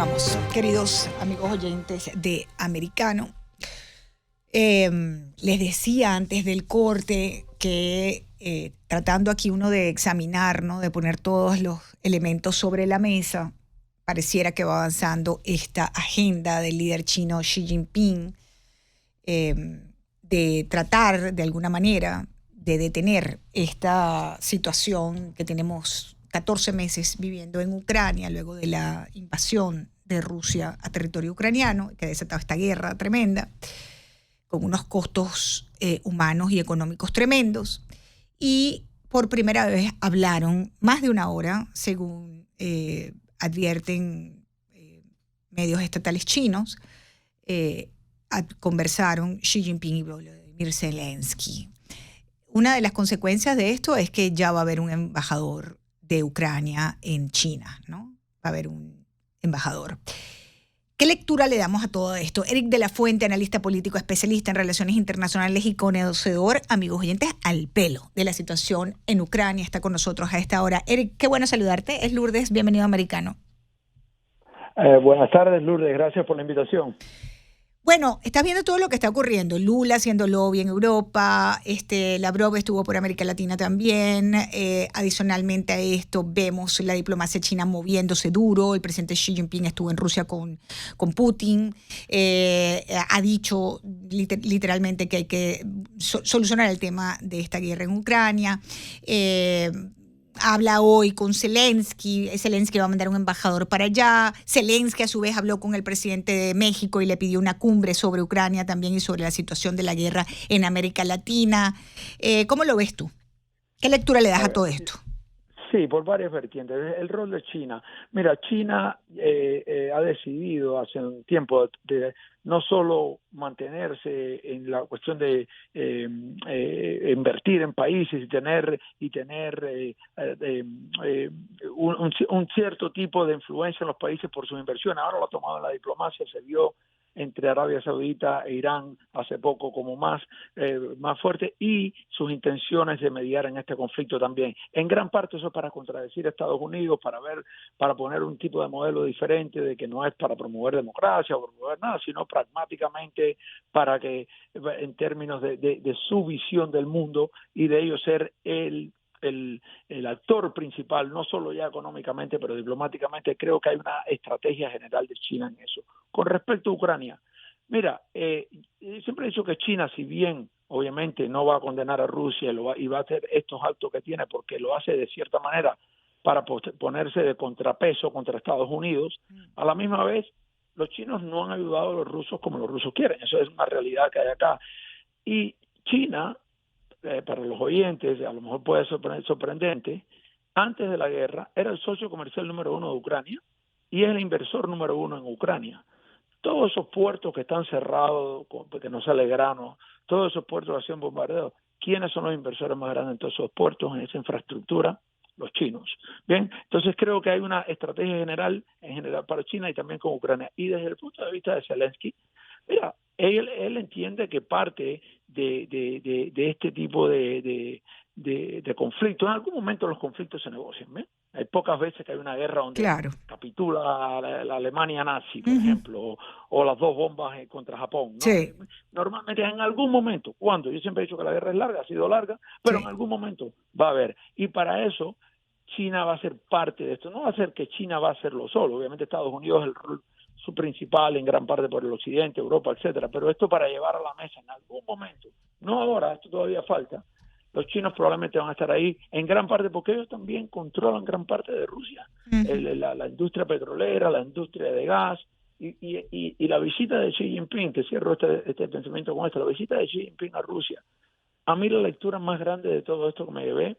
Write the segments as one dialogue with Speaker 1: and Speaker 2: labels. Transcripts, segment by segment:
Speaker 1: Continuamos, queridos amigos oyentes de Americano. Les decía antes del corte que tratando aquí uno de examinar, ¿no?, de poner todos los elementos sobre la mesa, pareciera que va avanzando esta agenda del líder chino Xi Jinping de tratar de alguna manera de detener esta situación que tenemos 14 meses viviendo en Ucrania luego de la invasión de Rusia a territorio ucraniano, que ha desatado esta guerra tremenda, con unos costos humanos y económicos tremendos. Y por primera vez hablaron más de una hora, según advierten medios estatales chinos, conversaron Xi Jinping y Volodymyr Zelensky. Una de las consecuencias de esto es que ya va a haber un embajador de Ucrania en China, ¿no? Va a haber un embajador. ¿Qué lectura le damos a todo esto? Eric de la Fuente, analista político, especialista en relaciones internacionales y conocedor, amigos oyentes, al pelo de la situación en Ucrania, está con nosotros a esta hora. Eric, qué bueno saludarte. Es Lourdes, bienvenido a Americano.
Speaker 2: Buenas tardes, Lourdes, gracias por la invitación.
Speaker 1: Bueno, estás viendo todo lo que está ocurriendo. Lula haciendo lobby en Europa, Lavrov estuvo por América Latina también. Adicionalmente a esto, vemos la diplomacia china moviéndose duro. El presidente Xi Jinping estuvo en Rusia con Putin. Ha dicho literalmente que hay que solucionar el tema de esta guerra en Ucrania. Habla hoy con Zelensky. Zelensky va a mandar un embajador para allá. Zelensky a su vez habló con el presidente de México y le pidió una cumbre sobre Ucrania también y sobre la situación de la guerra en América Latina. ¿Cómo lo ves tú? ¿Qué lectura le das a todo esto?
Speaker 2: Sí, por varias vertientes. El rol de China. Mira, China ha decidido hace un tiempo de no solo mantenerse en la cuestión de invertir en países y tener un cierto tipo de influencia en los países por sus inversiones. Ahora lo ha tomado en la diplomacia, se vio entre Arabia Saudita e Irán hace poco como más fuerte, y sus intenciones de mediar en este conflicto también. En gran parte eso es para contradecir a Estados Unidos, para poner un tipo de modelo diferente, de que no es para promover democracia o promover nada, sino pragmáticamente para que, en términos de su visión del mundo y de ellos ser el actor principal, no solo ya económicamente, pero diplomáticamente, creo que hay una estrategia general de China en eso. Con respecto a Ucrania, mira, siempre he dicho que China, si bien obviamente no va a condenar a Rusia y va a hacer estos actos que tiene, porque lo hace de cierta manera para ponerse de contrapeso contra Estados Unidos, a la misma vez los chinos no han ayudado a los rusos como los rusos quieren. Eso es una realidad que hay acá. Y China, para los oyentes, a lo mejor puede ser sorprendente, antes de la guerra era el socio comercial número 1 de Ucrania y es el inversor número 1 en Ucrania. Todos esos puertos que están cerrados, que no sale grano, todos esos puertos que hacen bombardeos, ¿quiénes son los inversores más grandes en todos esos puertos, en esa infraestructura? Los chinos. Bien, entonces creo que hay una estrategia en general para China y también con Ucrania. Y desde el punto de vista de Zelensky, mira, él entiende que parte de este tipo de conflictos, en algún momento los conflictos se negocian, ¿ves? Hay pocas veces que hay una guerra donde capitula la Alemania nazi, por ejemplo, o las dos bombas contra Japón, ¿no?
Speaker 1: Sí.
Speaker 2: Normalmente en algún momento, cuando yo siempre he dicho que la guerra es larga, ha sido larga, pero en algún momento va a haber. Y para eso China va a ser parte de esto. No va a ser que China va a hacerlo solo. Obviamente Estados Unidos es el rol su principal en gran parte por el occidente, Europa, etcétera. Pero esto para llevar a la mesa en algún momento, no ahora, esto todavía falta. Los chinos probablemente van a estar ahí en gran parte porque ellos también controlan gran parte de Rusia. La industria petrolera, la industria de gas y la visita de Xi Jinping, te cierro este pensamiento con esto, la visita de Xi Jinping a Rusia. A mí la lectura más grande de todo esto que me llevé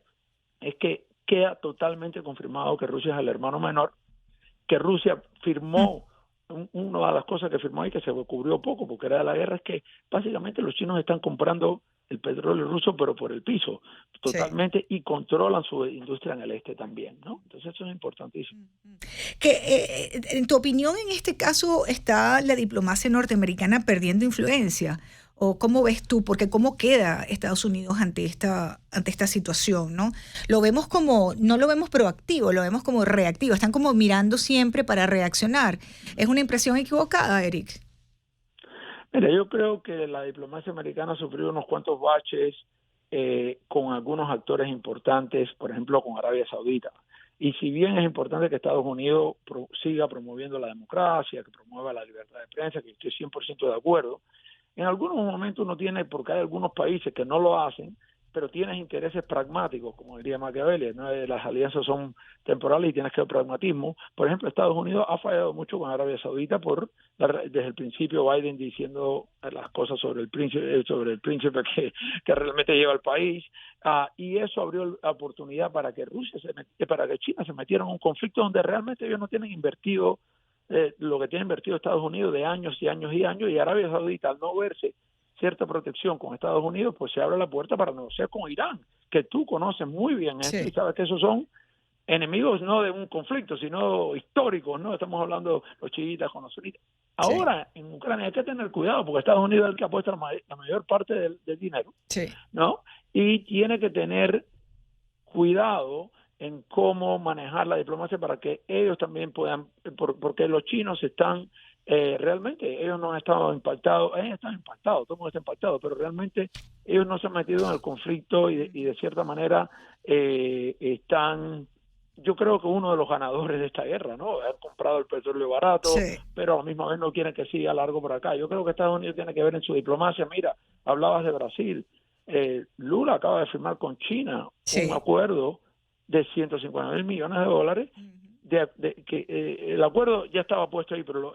Speaker 2: es que queda totalmente confirmado que Rusia es el hermano menor, que Rusia firmó, una de las cosas que firmó y que se cubrió poco porque era de la guerra, es que básicamente los chinos están comprando el petróleo ruso pero por el piso totalmente, y controlan su industria en el este también, ¿no? Entonces eso es importantísimo.
Speaker 1: En tu opinión, en este caso está la diplomacia norteamericana perdiendo influencia, ¿O cómo ves tú? Porque ¿cómo queda Estados Unidos ante esta situación, ¿no? No lo vemos proactivo, lo vemos como reactivo. Están como mirando siempre para reaccionar. ¿Es una impresión equivocada, Eric?
Speaker 2: Mira, yo creo que la diplomacia americana ha sufrido unos cuantos baches con algunos actores importantes, por ejemplo, con Arabia Saudita. Y si bien es importante que Estados Unidos siga promoviendo la democracia, que promueva la libertad de prensa, que estoy 100% de acuerdo, en algunos momentos uno tiene, porque hay algunos países que no lo hacen, pero tienes intereses pragmáticos, como diría Machiavelli, ¿no? Las alianzas son temporales y tienes que ver pragmatismo. Por ejemplo, Estados Unidos ha fallado mucho con Arabia Saudita desde el principio Biden diciendo las cosas sobre el príncipe que realmente lleva al país, y eso abrió la oportunidad para que para que China se metiera en un conflicto donde realmente ellos no tienen invertido lo que tiene invertido Estados Unidos de años y años y años, y Arabia Saudita, al no verse cierta protección con Estados Unidos, pues se abre la puerta para negociar con Irán, que tú conoces muy bien eso, y sabes que esos son enemigos no de un conflicto, sino históricos, ¿no? Estamos hablando los chiitas con los sunitas. Ahora, en Ucrania hay que tener cuidado, porque Estados Unidos es el que apuesta la mayor parte del dinero, ¿no? Y tiene que tener cuidado en cómo manejar la diplomacia para que ellos también puedan, porque los chinos están realmente, ellos no han estado impactados, están impactados, todo el mundo está impactado, pero realmente ellos no se han metido en el conflicto y de cierta manera están, yo creo que uno de los ganadores de esta guerra, ¿no? Han comprado el petróleo barato, pero a la misma vez no quieren que siga largo por acá. Yo creo que Estados Unidos tiene que ver en su diplomacia. Mira, hablabas de Brasil, Lula acaba de firmar con China un acuerdo de 150 mil millones de dólares, el acuerdo ya estaba puesto ahí, pero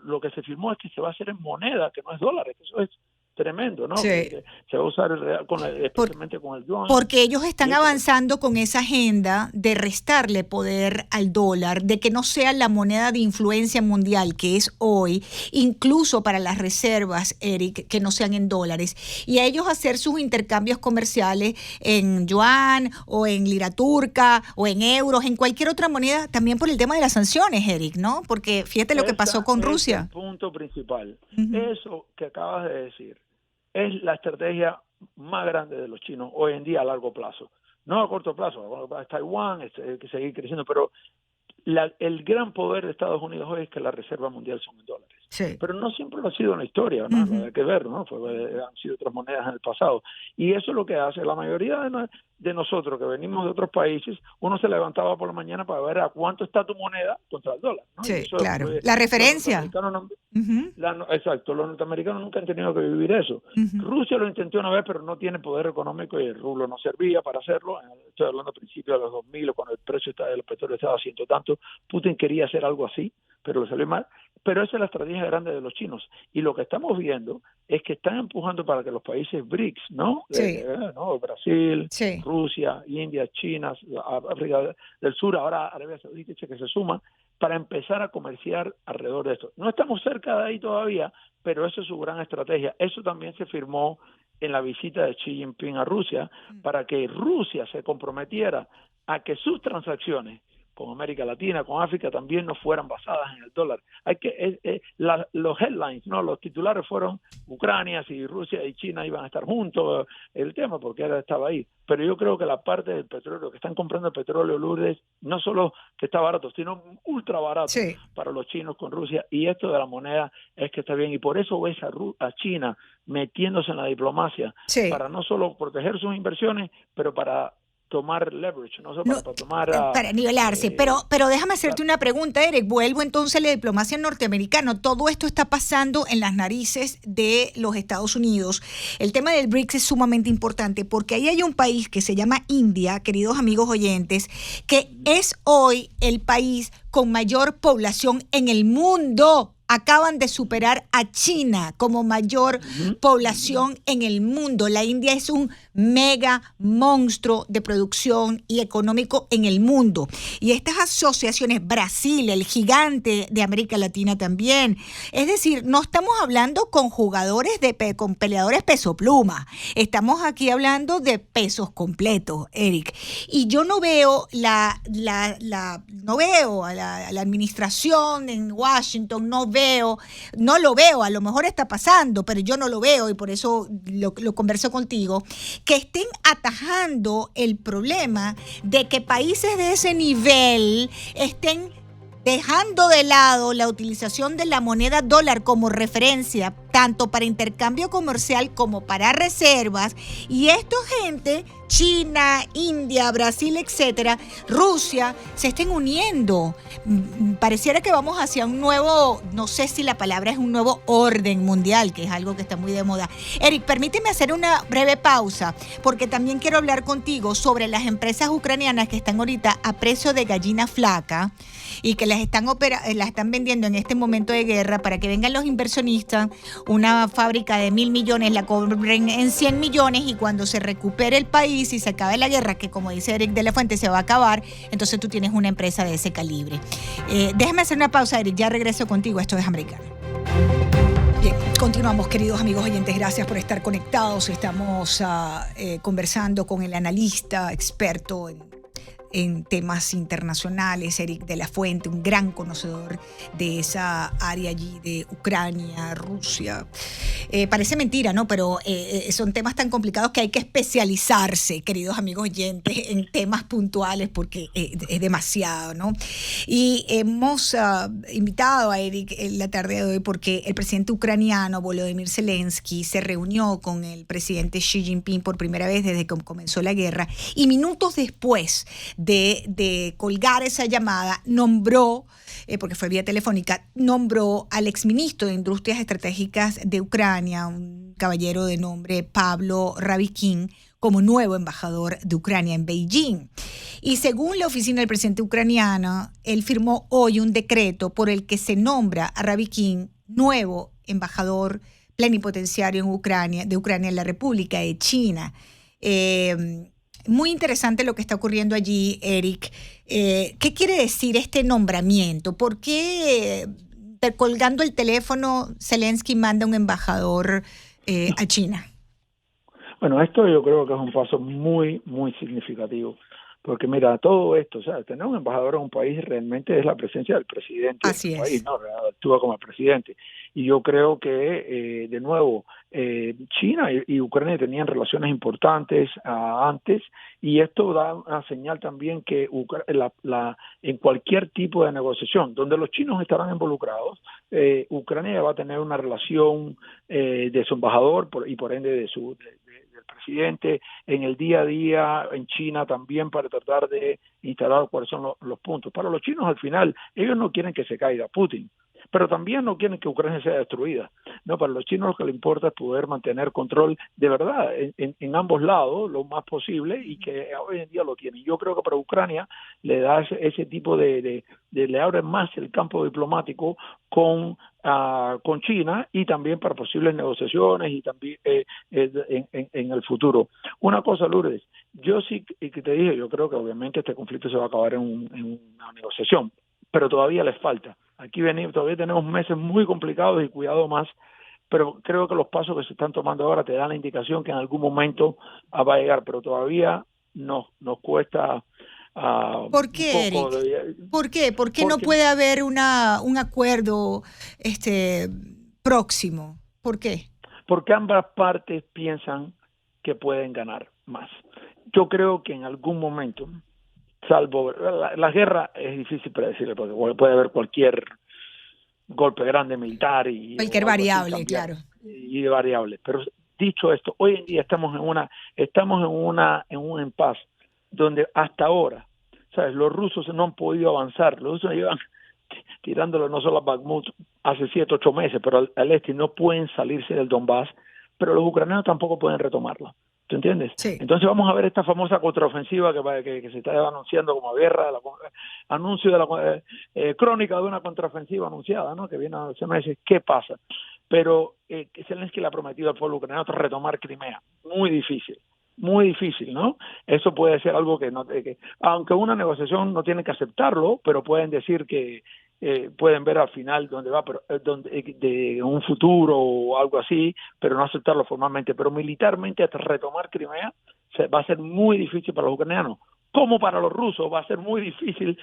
Speaker 2: lo que se firmó es que se va a hacer en moneda, que no es dólares, que eso es tremendo, ¿no? Se va a usar el real, especialmente con el yuan.
Speaker 1: Porque ellos están avanzando con esa agenda de restarle poder al dólar, de que no sea la moneda de influencia mundial que es hoy, incluso para las reservas, Eric, que no sean en dólares, y a ellos hacer sus intercambios comerciales en yuan o en lira turca o en euros, en cualquier otra moneda, también por el tema de las sanciones, Eric, ¿no? Porque fíjate lo que pasó con Rusia.
Speaker 2: Es el punto principal. Eso que acabas de decir es la estrategia más grande de los chinos hoy en día a largo plazo. No a corto plazo, Taiwán hay que seguir creciendo, pero el gran poder de Estados Unidos hoy es que la reserva mundial son en dólares. Pero no siempre lo ha sido en la historia, ¿no? Hay que ver, ¿no? Han sido otras monedas en el pasado. Y eso es lo que hace la mayoría de nosotros que venimos de otros países. Uno se levantaba por la mañana para ver a cuánto está tu moneda contra el dólar, ¿no?
Speaker 1: Sí, claro. La referencia.
Speaker 2: Exacto, los norteamericanos nunca han tenido que vivir eso. Rusia lo intentó una vez, pero no tiene poder económico y el rublo no servía para hacerlo. Estoy hablando a principios de los 2000, cuando el precio del petróleo estaba a ciento tanto. Putin quería hacer algo así, pero le salió mal. Pero esa es la estrategia grande de los chinos. Y lo que estamos viendo es que están empujando para que los países BRICS, ¿no? Brasil, Rusia, India, China, África del Sur, ahora Arabia Saudita, que se suman, para empezar a comerciar alrededor de esto. No estamos cerca de ahí todavía, pero eso es su gran estrategia. Eso también se firmó en la visita de Xi Jinping a Rusia, para que Rusia se comprometiera a que sus transacciones con América Latina, con África, también no fueran basadas en el dólar. Los headlines, no, los titulares fueron Ucrania, si Rusia y China iban a estar juntos, el tema, porque estaba ahí. Pero yo creo que la parte del petróleo, que están comprando el petróleo, Lourdes, no solo que está barato, sino ultra barato para los chinos con Rusia, y esto de la moneda es que está bien, y por eso ves a China metiéndose en la diplomacia, para no solo proteger sus inversiones, pero para tomar leverage, no sé, para tomar...
Speaker 1: para nivelarse, pero déjame hacerte una pregunta, Eric. Vuelvo entonces a la diplomacia norteamericana. Todo esto está pasando en las narices de los Estados Unidos. El tema del BRICS es sumamente importante porque ahí hay un país que se llama India, queridos amigos oyentes, que es hoy el país con mayor población en el mundo. Acaban de superar a China como mayor población en el mundo. La India es un mega monstruo de producción y económico en el mundo. Y estas asociaciones, Brasil, el gigante de América Latina también. Es decir, no estamos hablando con jugadores, con peleadores peso pluma. Estamos aquí hablando de pesos completos, Eric. Y yo no veo no veo a la administración en Washington, no veo veo, no lo veo, a lo mejor está pasando, pero yo no lo veo y por eso lo converso contigo, que estén atajando el problema de que países de ese nivel estén dejando de lado la utilización de la moneda dólar como referencia, tanto para intercambio comercial como para reservas, y esto gente, China, India, Brasil, etcétera, Rusia, se estén uniendo. Pareciera que vamos hacia un nuevo, no sé si la palabra es un nuevo orden mundial, que es algo que está muy de moda. Eric, permíteme hacer una breve pausa, porque también quiero hablar contigo sobre las empresas ucranianas que están ahorita a precio de gallina flaca y que las están vendiendo en este momento de guerra para que vengan los inversionistas, una fábrica de 1.000 millones la cobren en 100 millones y cuando se recupere el país y se acabe la guerra, que como dice Eric de la Fuente se va a acabar, entonces tú tienes una empresa de ese calibre. Déjame hacer una pausa, Eric, ya regreso contigo, esto es Americano. Bien, continuamos, queridos amigos oyentes, gracias por estar conectados. Estamos conversando con el analista experto en temas internacionales, Eric de la Fuente, un gran conocedor de esa área allí de Ucrania, Rusia. Parece mentira, ¿no? Pero son temas tan complicados que hay que especializarse, queridos amigos oyentes, en temas puntuales porque es demasiado, ¿no? Y hemos invitado a Eric en la tarde de hoy porque el presidente ucraniano, Volodymyr Zelensky, se reunió con el presidente Xi Jinping por primera vez desde que comenzó la guerra y minutos después de colgar esa llamada, nombró, porque fue vía telefónica, nombró al exministro de Industrias Estratégicas de Ucrania, un caballero de nombre Pablo Rabikín, como nuevo embajador de Ucrania en Beijing. Y según la oficina del presidente ucraniano, él firmó hoy un decreto por el que se nombra a Rabikín nuevo embajador plenipotenciario de Ucrania en la República de China. Muy interesante lo que está ocurriendo allí, Eric. ¿Qué quiere decir este nombramiento? ¿Por qué, colgando el teléfono, Zelensky manda un embajador a China?
Speaker 2: Bueno, esto yo creo que es un paso muy, muy significativo. Porque mira, todo esto, o sea, tener un embajador en un país realmente es la presencia del presidente del país, ¿no? Actúa como el presidente. Y yo creo que, de nuevo, China y Ucrania tenían relaciones importantes antes, y esto da una señal también que en cualquier tipo de negociación, donde los chinos estarán involucrados, Ucrania va a tener una relación de su embajador y por ende del presidente en el día a día en China también para tratar de instalar cuáles son los puntos. Para los chinos al final, ellos no quieren que se caiga Putin, pero también no quieren que Ucrania sea destruida. No, para los chinos lo que les importa es poder mantener control de verdad en ambos lados lo más posible y que hoy en día lo tienen. Yo creo que para Ucrania le da ese tipo le abre más el campo diplomático con China y también para posibles negociaciones y también en el futuro. Una cosa, Lourdes, yo sí que te dije, yo creo que obviamente este conflicto se va a acabar en una negociación, pero todavía les falta. Aquí todavía tenemos meses muy complicados y cuidado más, pero creo que los pasos que se están tomando ahora te dan la indicación que en algún momento va a llegar, pero todavía nos cuesta
Speaker 1: ¿Por qué, Eric? ¿Por qué? ¿Por qué no puede haber un acuerdo próximo? ¿Por qué?
Speaker 2: Porque ambas partes piensan que pueden ganar más. Yo creo que en algún momento, salvo la guerra es difícil predecirle, porque puede haber cualquier golpe grande militar y
Speaker 1: cualquier variable, claro.
Speaker 2: Y variable. Pero dicho esto, hoy en día estamos en un impasse donde hasta ahora, ¿sabes? Los rusos no han podido avanzar. Los rusos llevan tirándolo no solo a Bakhmut hace 7, 8 meses, pero al este no pueden salirse del Donbass, pero los ucranianos tampoco pueden retomarlo. ¿Tú entiendes?
Speaker 1: Sí.
Speaker 2: Entonces vamos a ver esta famosa contraofensiva que se está anunciando como guerra, anuncio de la crónica de una contraofensiva anunciada, ¿no? Que viene hace meses. ¿Qué pasa? Pero Zelensky le ha prometido al pueblo ucraniano retomar Crimea. Muy difícil, ¿no? Eso puede ser algo que aunque una negociación no tiene que aceptarlo, pero pueden decir que pueden ver al final dónde va, pero de un futuro o algo así, pero no aceptarlo formalmente. Pero militarmente hasta retomar Crimea va a ser muy difícil para los ucranianos. como para los rusos va a ser muy difícil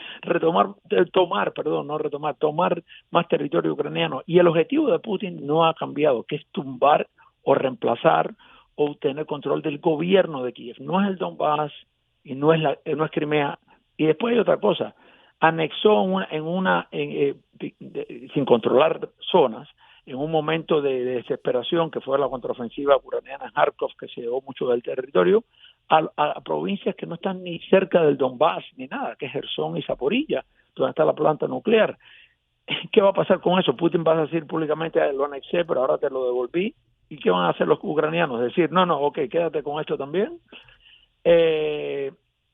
Speaker 2: tomar más territorio ucraniano. Y el objetivo de Putin no ha cambiado, que es tumbar o reemplazar o tener control del gobierno de Kiev. No es el Donbass y no es Crimea. Y después hay otra cosa, anexó sin controlar zonas, en un momento de desesperación, que fue la contraofensiva ucraniana en Kharkov, que se llevó mucho del territorio, a provincias que no están ni cerca del Donbass ni nada, que es Gerson y Zaporilla, donde está la planta nuclear. ¿Qué va a pasar con eso? Putin va a decir públicamente, lo anexé, pero ahora te lo devolví. ¿Y qué van a hacer los ucranianos? Decir, no, ok, quédate con esto también.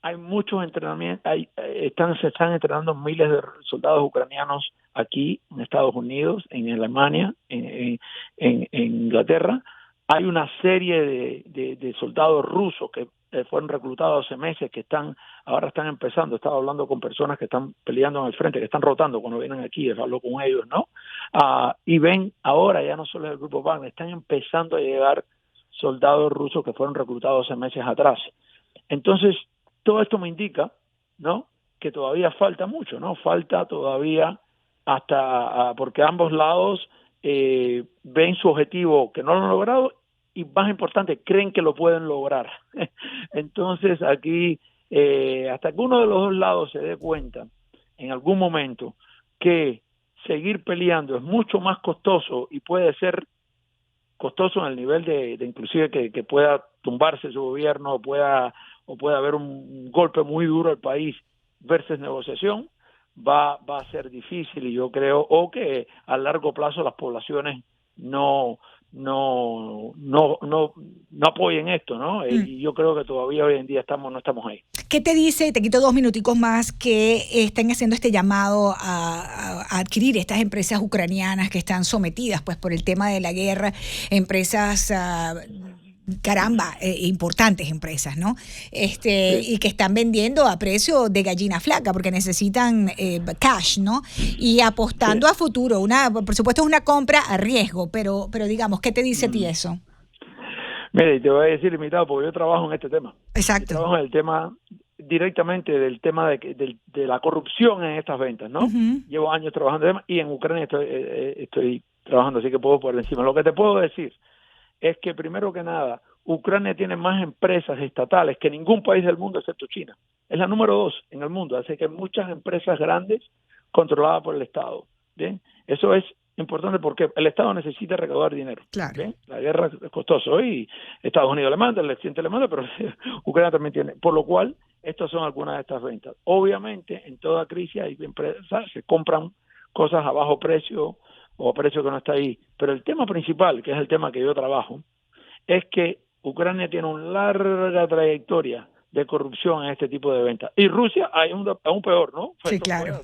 Speaker 2: Hay muchos entrenamientos, se están entrenando miles de soldados ucranianos aquí en Estados Unidos, en Alemania, en Inglaterra. Hay una serie de soldados rusos que fueron reclutados hace meses, que ahora están empezando. Estaba hablando con personas que están peleando en el frente, que están rotando cuando vienen aquí, hablo con ellos, ¿no? Y ven ahora, ya no solo el grupo Wagner, están empezando a llegar soldados rusos que fueron reclutados hace meses atrás. Entonces, todo esto me indica, ¿no?, que todavía falta mucho, ¿no? Falta todavía porque ambos lados ven su objetivo que no lo han logrado y, más importante, creen que lo pueden lograr. Entonces, aquí, hasta que uno de los dos lados se dé cuenta en algún momento que seguir peleando es mucho más costoso y puede ser costoso en el nivel de inclusive que pueda tumbarse su gobierno o pueda haber un golpe muy duro al país versus negociación, va a ser difícil, y yo creo, o que a largo plazo las poblaciones no apoyen esto, ¿no? Y yo creo que todavía hoy en día no estamos ahí.
Speaker 1: ¿Qué te dice, te quito 2 minuticos más, que están haciendo este llamado a adquirir estas empresas ucranianas que están sometidas pues por el tema de la guerra, empresas importantes empresas, ¿no?
Speaker 2: Sí.
Speaker 1: Y que están vendiendo a precio de gallina flaca porque necesitan cash, ¿no? Y apostando a futuro. Por supuesto es una compra a riesgo, pero digamos, ¿qué te dice a ti eso?
Speaker 2: Mire, te voy a decir limitado porque yo trabajo en este tema.
Speaker 1: Exacto.
Speaker 2: Yo trabajo en el tema directamente del tema de la corrupción en estas ventas, ¿no? Uh-huh. Llevo años trabajando en y en Ucrania estoy trabajando, así que puedo por encima. Lo que te puedo decir es que, primero que nada, Ucrania tiene más empresas estatales que ningún país del mundo excepto China. Es la número 2 en el mundo, así que muchas empresas grandes controladas por el Estado. ¿Bien? Eso es importante porque el Estado necesita recaudar dinero.
Speaker 1: Claro.
Speaker 2: ¿Bien? La guerra es costosa y Estados Unidos le manda, el occidente le manda, pero Ucrania también tiene. Por lo cual, estas son algunas de estas ventas. Obviamente, en toda crisis hay empresas, se compran cosas a bajo precio o a precio que no está ahí. Pero el tema principal, que es el tema que yo trabajo, es que Ucrania tiene una larga trayectoria de corrupción en este tipo de ventas. Y Rusia hay aún peor, ¿no?
Speaker 1: Sí, claro.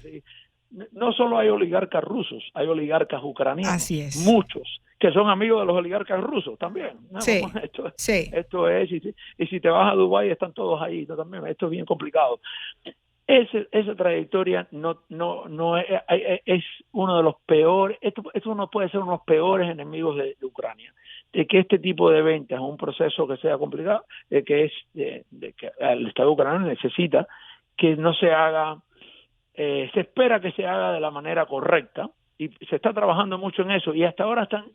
Speaker 2: No solo hay oligarcas rusos, hay oligarcas ucranianos.
Speaker 1: Así es.
Speaker 2: Muchos, que son amigos de los oligarcas rusos también. ¿No?
Speaker 1: Sí,
Speaker 2: esto es, y si te vas a Dubái están todos ahí, ¿no? También, esto es bien complicado. Esa trayectoria no es uno de los peores, esto no puede ser uno de los peores enemigos de Ucrania, de que este tipo de ventas, un proceso que sea complicado, de que el Estado ucraniano necesita que no se haga, se espera que se haga de la manera correcta, y se está trabajando mucho en eso, y hasta ahora están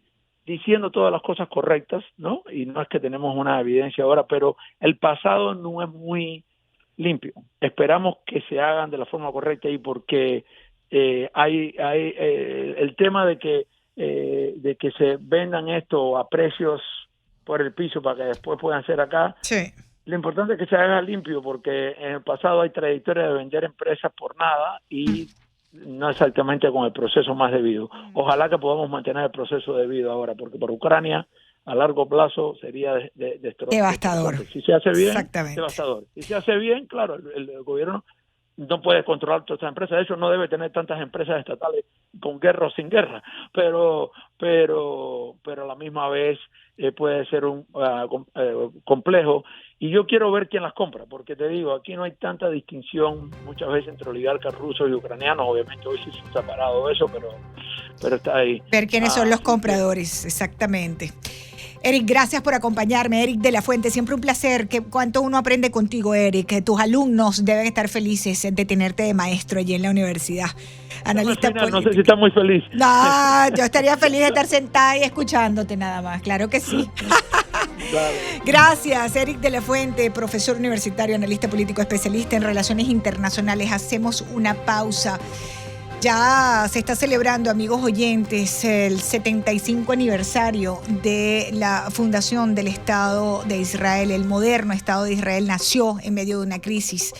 Speaker 2: diciendo todas las cosas correctas, ¿no? Y no es que tenemos una evidencia ahora, pero el pasado no es muy limpio. Esperamos que se hagan de la forma correcta, y porque hay el tema de que se vendan esto a precios por el piso para que después puedan ser acá.
Speaker 1: Sí.
Speaker 2: Lo importante es que se haga limpio, porque en el pasado hay trayectoria de vender empresas por nada y no exactamente con el proceso más debido. Ojalá que podamos mantener el proceso debido ahora, porque por Ucrania a largo plazo sería
Speaker 1: devastador.
Speaker 2: Si se hace bien,
Speaker 1: exactamente,
Speaker 2: devastador. Si se hace bien, claro, el gobierno no puede controlar todas estas empresas. De hecho, no debe tener tantas empresas estatales con guerra o sin guerra, pero a la misma vez puede ser un complejo. Y yo quiero ver quién las compra, porque te digo, aquí no hay tanta distinción muchas veces entre oligarcas rusos y ucranianos. Obviamente hoy sí se ha separado eso, pero está ahí.
Speaker 1: Ver quiénes son los compradores, exactamente. Eric, gracias por acompañarme. Eric de la Fuente, siempre un placer. Cuánto uno aprende contigo, Eric. Tus alumnos deben estar felices de tenerte de maestro allí en la universidad. Analista político.
Speaker 2: No sé si está muy feliz.
Speaker 1: No, yo estaría feliz de estar sentada y escuchándote nada más. Claro que sí.
Speaker 2: Claro.
Speaker 1: Gracias, Eric de la Fuente, profesor universitario, analista político, especialista en relaciones internacionales. Hacemos una pausa. Ya se está celebrando, amigos oyentes, el 75 aniversario de la fundación del Estado de Israel. El moderno Estado de Israel nació en medio de una crisis.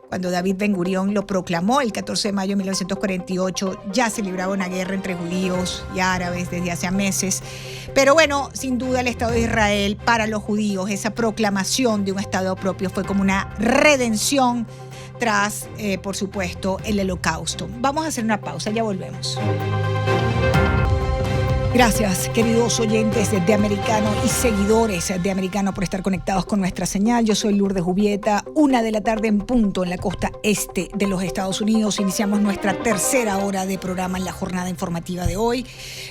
Speaker 1: Cuando David Ben Gurión lo proclamó el 14 de mayo de 1948, ya se libraba una guerra entre judíos y árabes desde hace meses. Pero bueno, sin duda el Estado de Israel para los judíos, esa proclamación de un Estado propio fue como una redención tras, por supuesto, el Holocausto. Vamos a hacer una pausa, ya volvemos. Gracias, queridos oyentes de Americano y seguidores de Americano por estar conectados con nuestra señal. Yo soy Lourdes Jubieta, 1:00 p.m. en punto en la costa este de los Estados Unidos. Iniciamos nuestra tercera hora de programa en la jornada informativa de hoy.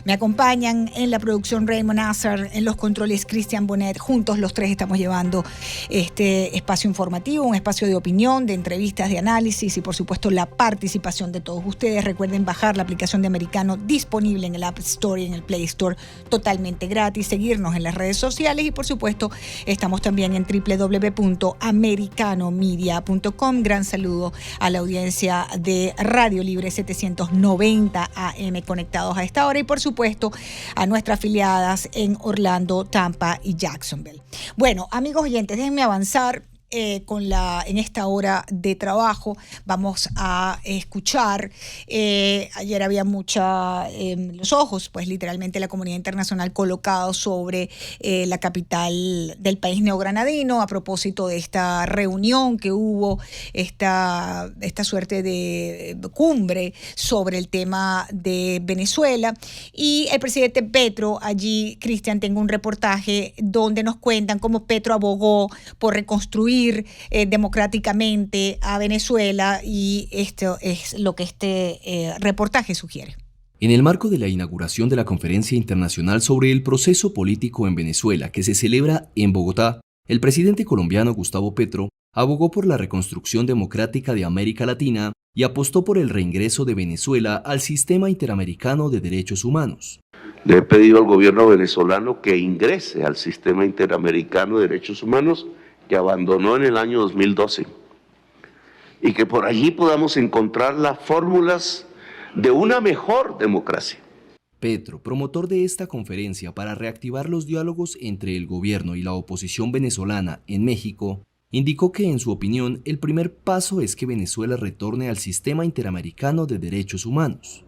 Speaker 1: Me acompañan en la producción Raymond Azar, en los controles Cristian Bonet. Juntos los tres estamos llevando este espacio informativo, un espacio de opinión, de entrevistas, de análisis y por supuesto la participación de todos ustedes. Recuerden bajar la aplicación de Americano disponible en el App Store y en el Play Store totalmente gratis, seguirnos en las redes sociales y por supuesto estamos también en www.americanomedia.com. Gran saludo a la audiencia de Radio Libre 790 AM conectados a esta hora y por supuesto a nuestras afiliadas en Orlando, Tampa y Jacksonville. Bueno, amigos oyentes, déjenme avanzar. En esta hora de trabajo vamos a escuchar, ayer había los ojos, pues literalmente la comunidad internacional colocados sobre la capital del país neogranadino a propósito de esta reunión que hubo, esta suerte de cumbre sobre el tema de Venezuela y el presidente Petro, allí, Cristian, tengo un reportaje donde nos cuentan cómo Petro abogó por reconstruir democráticamente a Venezuela y esto es lo que este reportaje sugiere.
Speaker 3: En el marco de la inauguración de la Conferencia Internacional sobre el Proceso Político en Venezuela, que se celebra en Bogotá, el presidente colombiano Gustavo Petro abogó por la reconstrucción democrática de América Latina y apostó por el reingreso de Venezuela al sistema interamericano de derechos humanos.
Speaker 4: Le he pedido al gobierno venezolano que ingrese al sistema interamericano de derechos humanos que abandonó en el año 2012 y que por allí podamos encontrar las fórmulas de una mejor democracia.
Speaker 3: Petro, promotor de esta conferencia para reactivar los diálogos entre el gobierno y la oposición venezolana en México, indicó que en su opinión el primer paso es que Venezuela retorne al sistema interamericano de derechos humanos.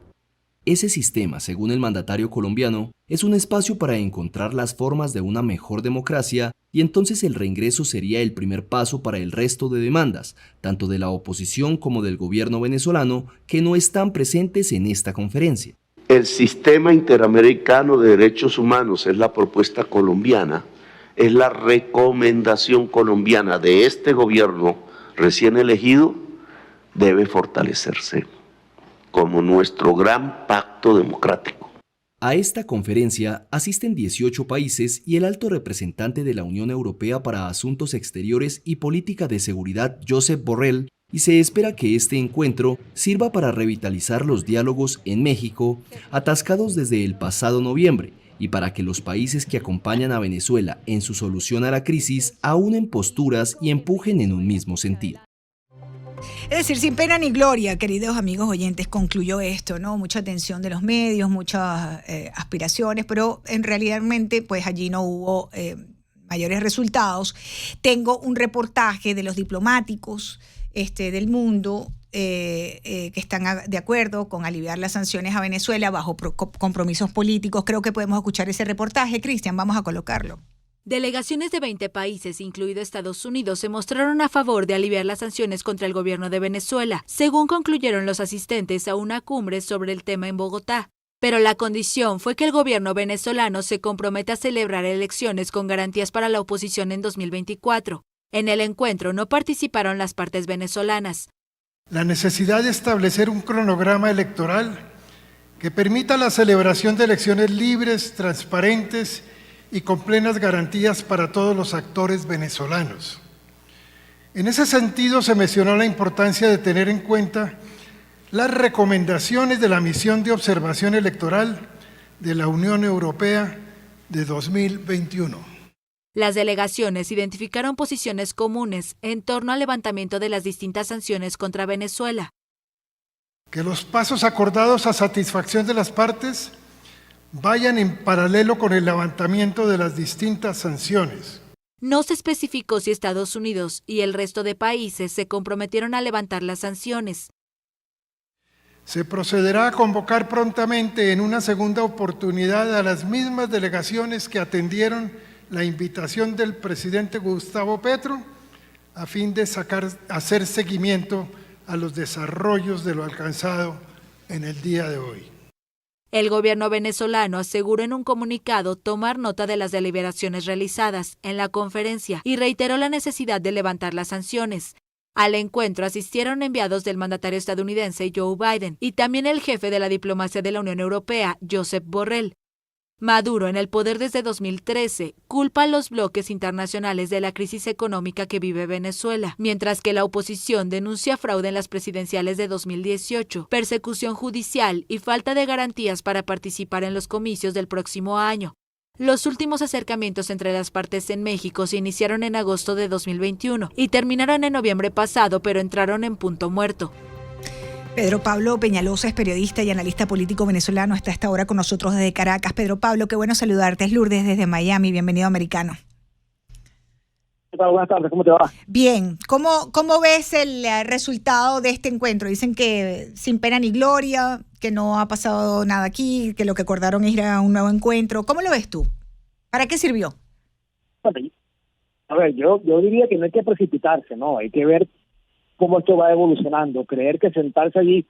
Speaker 3: Ese sistema, según el mandatario colombiano, es un espacio para encontrar las formas de una mejor democracia y entonces el reingreso sería el primer paso para el resto de demandas, tanto de la oposición como del gobierno venezolano, que no están presentes en esta conferencia.
Speaker 4: El sistema interamericano de derechos humanos es la propuesta colombiana, es la recomendación colombiana de este gobierno recién elegido, debe fortalecerse como nuestro gran pacto democrático.
Speaker 3: A esta conferencia asisten 18 países y el alto representante de la Unión Europea para Asuntos Exteriores y Política de Seguridad, Josep Borrell, y se espera que este encuentro sirva para revitalizar los diálogos en México, atascados desde el pasado noviembre, y para que los países que acompañan a Venezuela en su solución a la crisis aúnen posturas y empujen en un mismo sentido.
Speaker 1: Es decir, sin pena ni gloria, queridos amigos oyentes, concluyó esto, ¿no? Mucha atención de los medios, muchas aspiraciones, pero en realmente pues allí no hubo mayores resultados. Tengo un reportaje de los diplomáticos del mundo que están de acuerdo con aliviar las sanciones a Venezuela bajo compromisos políticos. Creo que podemos escuchar ese reportaje. Cristian, vamos a colocarlo.
Speaker 5: Delegaciones de 20 países, incluido Estados Unidos, se mostraron a favor de aliviar las sanciones contra el gobierno de Venezuela, según concluyeron los asistentes a una cumbre sobre el tema en Bogotá. Pero la condición fue que el gobierno venezolano se comprometa a celebrar elecciones con garantías para la oposición en 2024. En el encuentro no participaron las partes venezolanas.
Speaker 6: La necesidad de establecer un cronograma electoral que permita la celebración de elecciones libres, transparentes y con plenas garantías para todos los actores venezolanos. En ese sentido, se mencionó la importancia de tener en cuenta las recomendaciones de la Misión de Observación Electoral de la Unión Europea de 2021.
Speaker 5: Las delegaciones identificaron posiciones comunes en torno al levantamiento de las distintas sanciones contra Venezuela.
Speaker 6: Que los pasos acordados a satisfacción de las partes vayan en paralelo con el levantamiento de las distintas sanciones.
Speaker 5: No se especificó si Estados Unidos y el resto de países se comprometieron a levantar las sanciones.
Speaker 6: Se procederá a convocar prontamente en una segunda oportunidad a las mismas delegaciones que atendieron la invitación del presidente Gustavo Petro a fin de hacer seguimiento a los desarrollos de lo alcanzado en el día de hoy.
Speaker 5: El gobierno venezolano aseguró en un comunicado tomar nota de las deliberaciones realizadas en la conferencia y reiteró la necesidad de levantar las sanciones. Al encuentro asistieron enviados del mandatario estadounidense Joe Biden y también el jefe de la diplomacia de la Unión Europea, Josep Borrell. Maduro, en el poder desde 2013, culpa a los bloques internacionales de la crisis económica que vive Venezuela, mientras que la oposición denuncia fraude en las presidenciales de 2018, persecución judicial y falta de garantías para participar en los comicios del próximo año. Los últimos acercamientos entre las partes en México se iniciaron en agosto de 2021 y terminaron en noviembre pasado, pero entraron en punto muerto.
Speaker 1: Pedro Pablo Peñalosa es periodista y analista político venezolano. Está a esta hora con nosotros desde Caracas. Pedro Pablo, qué bueno saludarte. Es Lourdes desde Miami. Bienvenido a Americano.
Speaker 7: ¿Qué tal? Buenas tardes, ¿cómo te va?
Speaker 1: Bien. ¿Cómo ves el resultado de este encuentro? Dicen que sin pena ni gloria, que no ha pasado nada aquí, que lo que acordaron era un nuevo encuentro. ¿Cómo lo ves tú? ¿Para qué sirvió?
Speaker 7: A ver, yo diría que no hay que precipitarse, ¿no? Hay que ver cómo esto va evolucionando. Creer que sentarse allí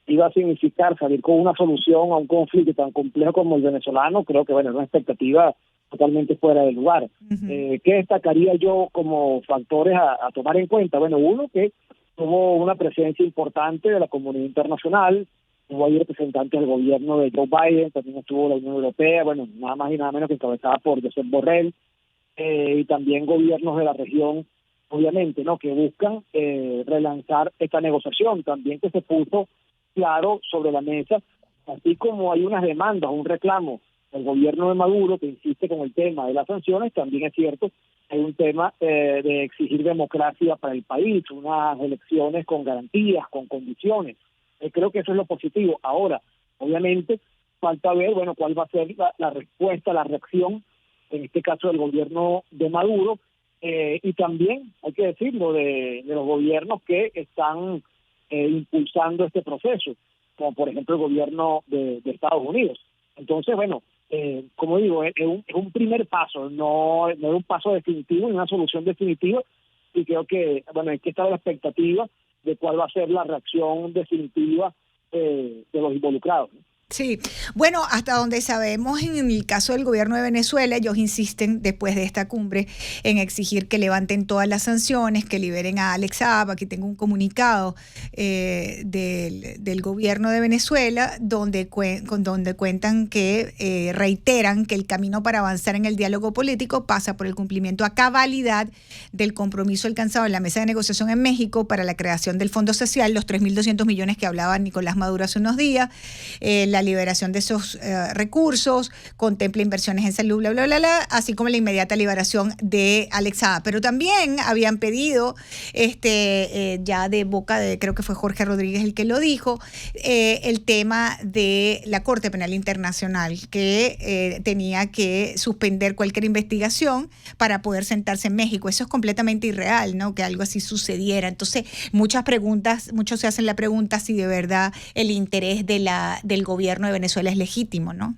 Speaker 7: iba a significar salir con una solución a un conflicto tan complejo como el venezolano, creo que, bueno, es una expectativa totalmente fuera de lugar.
Speaker 1: Uh-huh.
Speaker 7: ¿Qué destacaría yo como factores a tomar en cuenta? Bueno, uno, que tuvo una presencia importante de la comunidad internacional, hubo ahí representantes del gobierno de Joe Biden, también estuvo la Unión Europea, bueno, nada más y nada menos que encabezada por Josep Borrell, y también gobiernos de la región, obviamente, ¿no?, que buscan relanzar esta negociación, también que se puso claro sobre la mesa, así como hay unas demandas, un reclamo del gobierno de Maduro que insiste con el tema de las sanciones, también es cierto, hay un tema de exigir democracia para el país, unas elecciones con garantías, con condiciones. Creo que eso es lo positivo. Ahora, obviamente, falta ver, bueno, cuál va a ser la respuesta, la reacción, en este caso del gobierno de Maduro, y también, hay que decirlo, de los gobiernos que están impulsando este proceso, como por ejemplo el gobierno de Estados Unidos. Entonces, bueno, como digo, es un primer paso, no es un paso definitivo, ni una solución definitiva, y creo que, bueno, hay que estar a la expectativa de cuál va a ser la reacción definitiva de los involucrados, ¿no?
Speaker 1: Sí, bueno, hasta donde sabemos, en el caso del gobierno de Venezuela, ellos insisten después de esta cumbre en exigir que levanten todas las sanciones, que liberen a Alex Saab. Aquí tengo un comunicado del gobierno de Venezuela donde cuentan que reiteran que el camino para avanzar en el diálogo político pasa por el cumplimiento a cabalidad del compromiso alcanzado en la mesa de negociación en México para la creación del Fondo Social, los 3.200 millones que hablaba Nicolás Maduro hace unos días, la liberación de esos recursos, contempla inversiones en salud, bla, bla, bla, bla, así como la inmediata liberación de Alex Saab. Pero también habían pedido, ya de boca de, creo que fue Jorge Rodríguez el que lo dijo, el tema de la Corte Penal Internacional, que tenía que suspender cualquier investigación para poder sentarse en México. Eso es completamente irreal, ¿no?, que algo así sucediera. Entonces, muchos se hacen la pregunta si de verdad el interés del gobierno de Venezuela es legítimo, ¿no?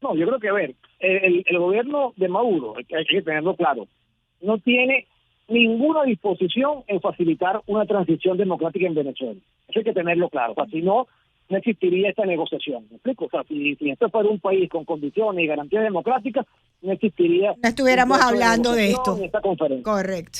Speaker 7: No, yo creo que, a ver, el gobierno de Maduro, hay que tenerlo claro, no tiene ninguna disposición en facilitar una transición democrática en Venezuela. Eso hay que tenerlo claro. O sea, si no existiría esta negociación. ¿Me explico? O sea, si esto fuera un país con condiciones y garantías democráticas, no existiría...
Speaker 1: No estuviéramos hablando de esto.
Speaker 7: Esta conferencia.
Speaker 1: Correcto.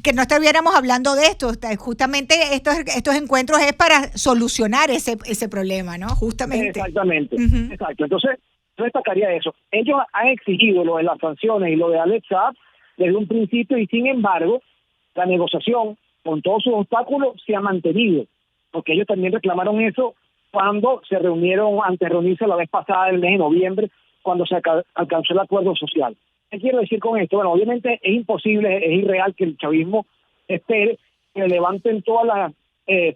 Speaker 1: Que no estuviéramos hablando de esto. Justamente estos encuentros es para solucionar ese problema, ¿no? Justamente.
Speaker 7: Exactamente.
Speaker 1: Uh-huh.
Speaker 7: Exacto. Entonces, Yo destacaría eso. Ellos han exigido lo de las sanciones y lo de Alex Saab desde un principio y sin embargo la negociación con todos sus obstáculos se ha mantenido, porque ellos también reclamaron eso cuando se reunieron, antes de reunirse la vez pasada, el mes de noviembre, cuando se alcanzó el acuerdo social. ¿Qué quiero decir con esto? Bueno, obviamente es imposible, es irreal que el chavismo espere que levanten todas las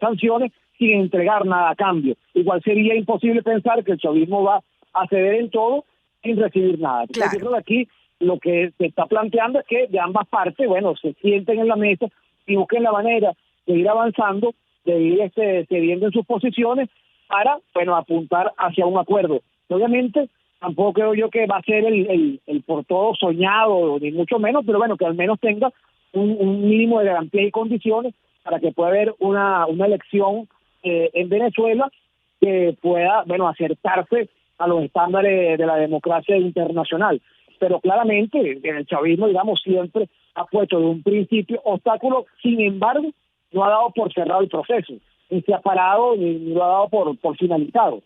Speaker 7: sanciones sin entregar nada a cambio. Igual sería imposible pensar que el chavismo va a ceder en todo sin recibir nada. Entonces, yo creo que aquí lo que se está planteando es que de ambas partes, bueno, se sienten en la mesa y busquen la manera de ir avanzando, de ir cediendo en sus posiciones para, bueno, apuntar hacia un acuerdo. Obviamente, tampoco creo yo que va a ser el por todo soñado, ni mucho menos, pero bueno, que al menos tenga un mínimo de garantías y condiciones para que pueda haber una elección en Venezuela que pueda, bueno, acercarse a los estándares de la democracia internacional. Pero claramente el chavismo, digamos, siempre ha puesto de un principio obstáculos, sin embargo, no ha dado por cerrado el proceso, ni se ha parado, ni lo ha dado por finalizado.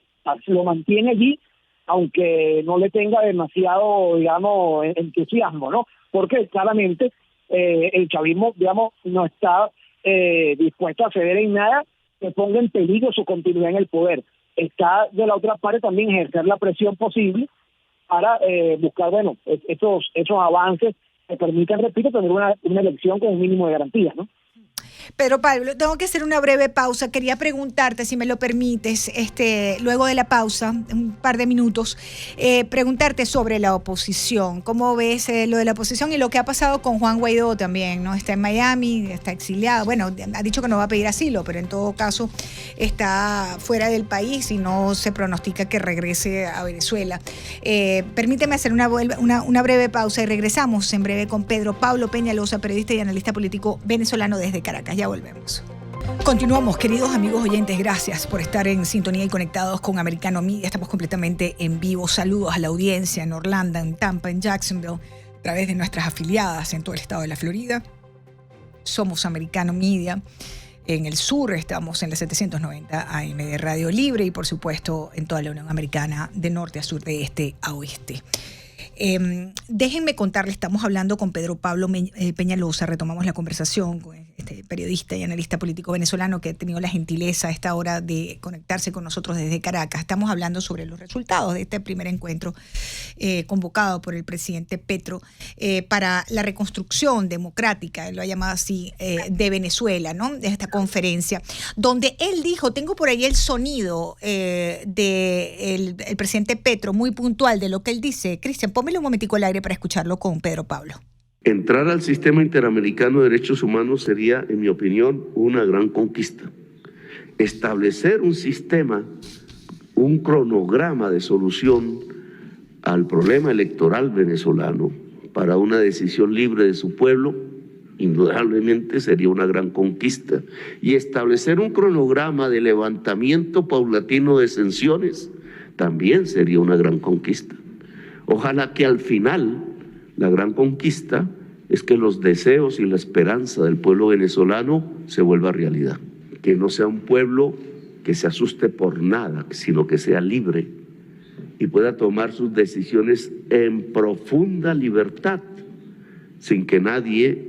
Speaker 7: Lo mantiene allí, aunque no le tenga demasiado, digamos, entusiasmo, ¿no? Porque claramente el chavismo, digamos, no está dispuesto a ceder en nada que ponga en peligro su continuidad en el poder. Está de la otra parte también ejercer la presión posible para buscar, bueno, esos avances que permitan, repito, tener una elección con un mínimo de garantías, ¿no?
Speaker 1: Pedro Pablo, tengo que hacer una breve pausa. Quería preguntarte, si me lo permites, luego de la pausa, un par de minutos, preguntarte sobre la oposición. ¿Cómo ves lo de la oposición y lo que ha pasado con Juan Guaidó también, ¿no? Está en Miami, está exiliado. Bueno, ha dicho que no va a pedir asilo, pero en todo caso está fuera del país y no se pronostica que regrese a Venezuela. Permíteme hacer una breve pausa y regresamos en breve con Pedro Pablo Peñalosa, periodista y analista político venezolano desde Caracas. Ya volvemos. Continuamos, queridos amigos oyentes, gracias por estar en sintonía y conectados con Americano Media. Estamos completamente en vivo. Saludos a la audiencia en Orlando, en Tampa, en Jacksonville, a través de nuestras afiliadas en todo el estado de la Florida. Somos Americano Media. En el sur estamos en la 790 AM de Radio Libre y por supuesto en toda la Unión Americana de norte a sur, de este a oeste. Déjenme contarles, estamos hablando con Pedro Pablo Peñalosa, retomamos la conversación con este periodista y analista político venezolano que ha tenido la gentileza a esta hora de conectarse con nosotros desde Caracas. Estamos hablando sobre los resultados de este primer encuentro convocado por el presidente Petro para la reconstrucción democrática, él lo ha llamado así, de Venezuela, ¿no? De esta conferencia, donde él dijo, tengo por ahí el sonido del presidente Petro, muy puntual de lo que él dice. Cristian, pónmelo un momentico al aire para escucharlo con Pedro Pablo.
Speaker 4: Entrar al sistema interamericano de derechos humanos sería, en mi opinión, una gran conquista. Establecer un sistema, un cronograma de solución al problema electoral venezolano para una decisión libre de su pueblo, indudablemente sería una gran conquista. Y establecer un cronograma de levantamiento paulatino de sanciones también sería una gran conquista. Ojalá que al final la gran conquista es que los deseos y la esperanza del pueblo venezolano se vuelva realidad. Que no sea un pueblo que se asuste por nada, sino que sea libre y pueda tomar sus decisiones en profunda libertad, sin que nadie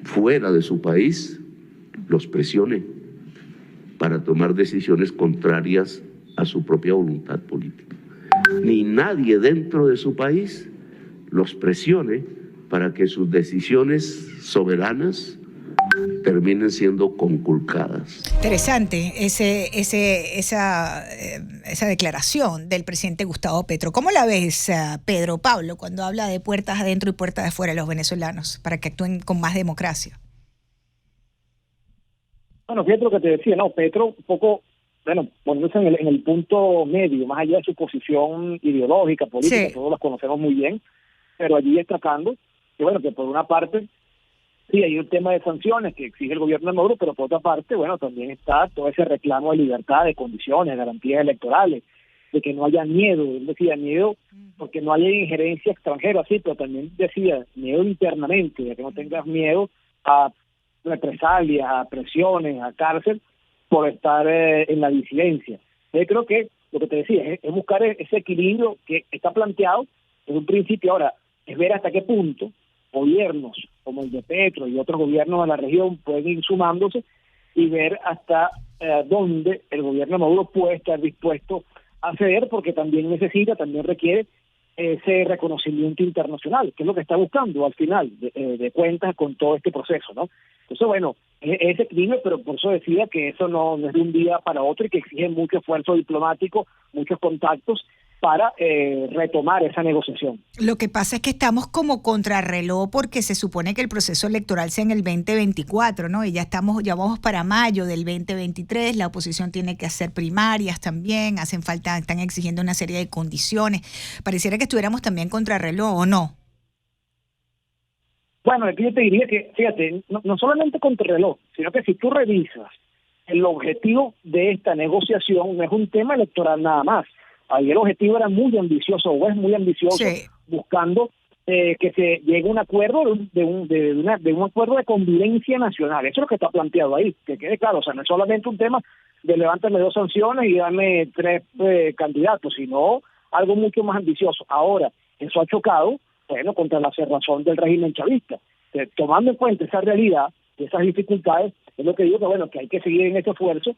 Speaker 4: fuera de su país los presione para tomar decisiones contrarias a su propia voluntad política. Ni nadie dentro de su país los presione para que sus decisiones soberanas terminen siendo conculcadas.
Speaker 1: Interesante esa declaración del presidente Gustavo Petro. ¿Cómo la ves, Pedro Pablo, cuando habla de puertas adentro y puertas de afuera de los venezolanos para que actúen con más democracia?
Speaker 7: Bueno, fíjate lo que te decía, ¿no? Petro un poco, bueno, poniéndose en el punto medio, más allá de su posición ideológica, política, sí, todos los conocemos muy bien, pero allí destacando que, bueno, que por una parte, sí, hay un tema de sanciones que exige el gobierno de Maduro, pero por otra parte, bueno, también está todo ese reclamo de libertad, de condiciones, de garantías electorales, de que no haya miedo. Él decía miedo porque no haya injerencia extranjera, sí, pero también decía miedo internamente, de que no tengas miedo a represalias, a presiones, a cárcel, por estar en la disidencia. Yo creo que lo que te decía, es buscar ese equilibrio que está planteado en un principio. Ahora, es ver hasta qué punto gobiernos como el de Petro y otros gobiernos de la región pueden ir sumándose y ver hasta dónde el gobierno de Maduro puede estar dispuesto a ceder, porque también también requiere ese reconocimiento internacional, que es lo que está buscando al final de cuentas con todo este proceso, ¿no? Entonces, bueno, ese equilibrio, pero por eso decía que eso no es de un día para otro y que exige mucho esfuerzo diplomático, muchos contactos para retomar esa negociación.
Speaker 1: Lo que pasa es que estamos como contrarreloj porque se supone que el proceso electoral sea en el 2024, ¿no? Y ya vamos para mayo del 2023, la oposición tiene que hacer primarias también, están exigiendo una serie de condiciones. Pareciera que estuviéramos también contrarreloj, ¿o no?
Speaker 7: Bueno, aquí yo te diría que, fíjate, no solamente contrarreloj, sino que si tú revisas el objetivo de esta negociación, no es un tema electoral nada más. Ahí el objetivo era muy ambicioso, o es muy ambicioso, sí, buscando que se llegue a un acuerdo de un acuerdo de convivencia nacional. Eso es lo que está planteado ahí, que quede claro. O sea, no es solamente un tema de levántame 2 sanciones y dame 3 candidatos, sino algo mucho más ambicioso. Ahora, eso ha chocado, bueno, contra la cerrazón del régimen chavista. Tomando en cuenta esa realidad, esas dificultades, es lo que digo, que bueno, que hay que seguir en ese esfuerzo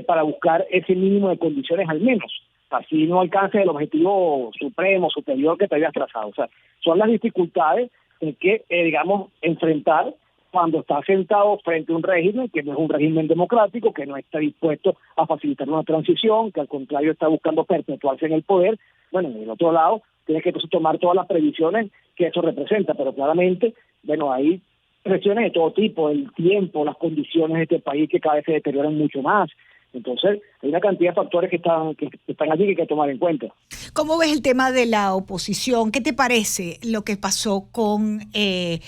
Speaker 7: para buscar ese mínimo de condiciones al menos. Así no alcance el objetivo supremo, superior que te habías trazado. O sea, son las dificultades que, digamos, enfrentar cuando estás sentado frente a un régimen que no es un régimen democrático, que no está dispuesto a facilitar una transición, que al contrario está buscando perpetuarse en el poder. Bueno, en el otro lado, tienes que entonces tomar todas las previsiones que eso representa, pero claramente, bueno, hay presiones de todo tipo, el tiempo, las condiciones de este país que cada vez se deterioran mucho más. Entonces, hay una cantidad de factores que están allí que hay que tomar en cuenta.
Speaker 1: ¿Cómo ves el tema de la oposición? ¿Qué te parece lo que pasó con el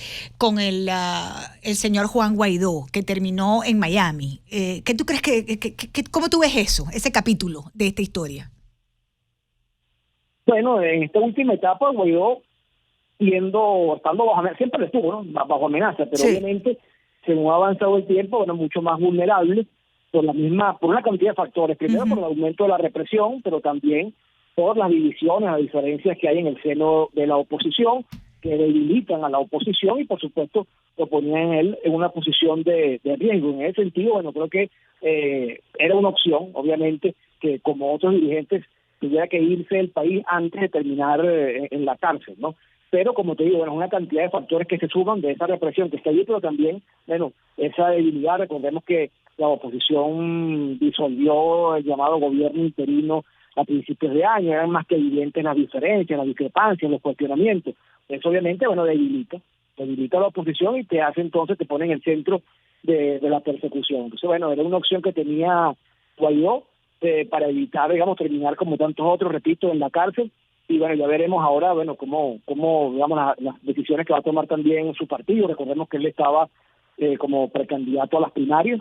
Speaker 1: señor Juan Guaidó, que terminó en Miami? ¿Qué tú crees cómo tú ves eso, ese capítulo de esta historia?
Speaker 7: Bueno, en esta última etapa, Guaidó estando bajo amenaza, siempre lo estuvo, ¿no? Bajo amenaza, pero sí, obviamente, según ha avanzado el tiempo, bueno, mucho más vulnerable por una cantidad de factores. Primero, por el aumento de la represión, pero también por las divisiones, las diferencias que hay en el seno de la oposición, que debilitan a la oposición y, por supuesto, lo ponían él en una posición de riesgo. En ese sentido, bueno, creo que era una opción, obviamente, que como otros dirigentes tuviera que irse del país antes de terminar en la cárcel, ¿no? Pero, como te digo, bueno, una cantidad de factores que se suman de esa represión que está allí, pero también, bueno, esa debilidad. Recordemos que la oposición disolvió el llamado gobierno interino a principios de año, eran más que evidentes las diferencias, las discrepancias, los cuestionamientos. Eso obviamente, bueno, debilita a la oposición y te pone en el centro de la persecución. Entonces, bueno, era una opción que tenía Guaidó para evitar, digamos, terminar como tantos otros, repito, en la cárcel. Y bueno, ya veremos ahora, bueno, cómo digamos, las decisiones que va a tomar también su partido. Recordemos que él estaba como precandidato a las primarias.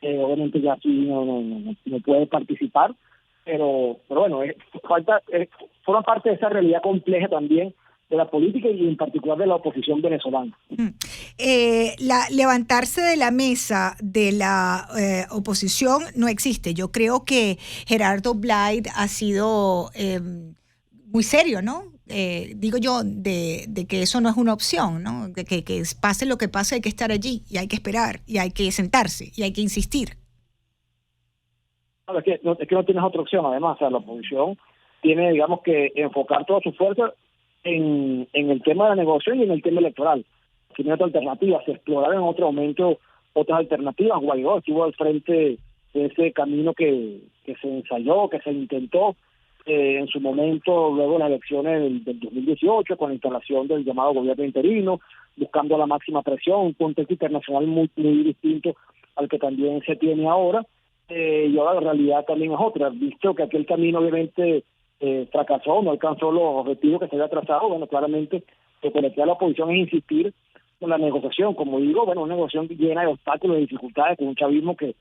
Speaker 7: Obviamente ya sí no puede participar, pero bueno, forma parte de esa realidad compleja también de la política y en particular de la oposición venezolana.
Speaker 1: Levantarse de la mesa de la oposición no existe. Yo creo que Gerardo Blyde ha sido muy serio, ¿no? Digo yo, de que eso no es una opción, ¿no? Que pase lo que pase, hay que estar allí y hay que esperar y hay que sentarse y hay que insistir.
Speaker 7: No, es que no tienes otra opción, además. O sea, la oposición tiene, digamos, que enfocar toda su fuerza en el tema de la negociación y en el tema electoral. Tiene otra alternativa, se exploraron en otro momento otras alternativas. Guaidó estuvo al frente de ese camino que se ensayó, que se intentó en su momento, luego de las elecciones del 2018, con la instalación del llamado gobierno interino, buscando la máxima presión, un contexto internacional muy, muy distinto al que también se tiene ahora. Y ahora la realidad también es otra, visto que aquel camino obviamente fracasó, no alcanzó los objetivos que se había trazado. Bueno, claramente lo que le queda a la oposición es insistir en la negociación. Como digo, bueno, una negociación llena de obstáculos, de dificultades, con un chavismo que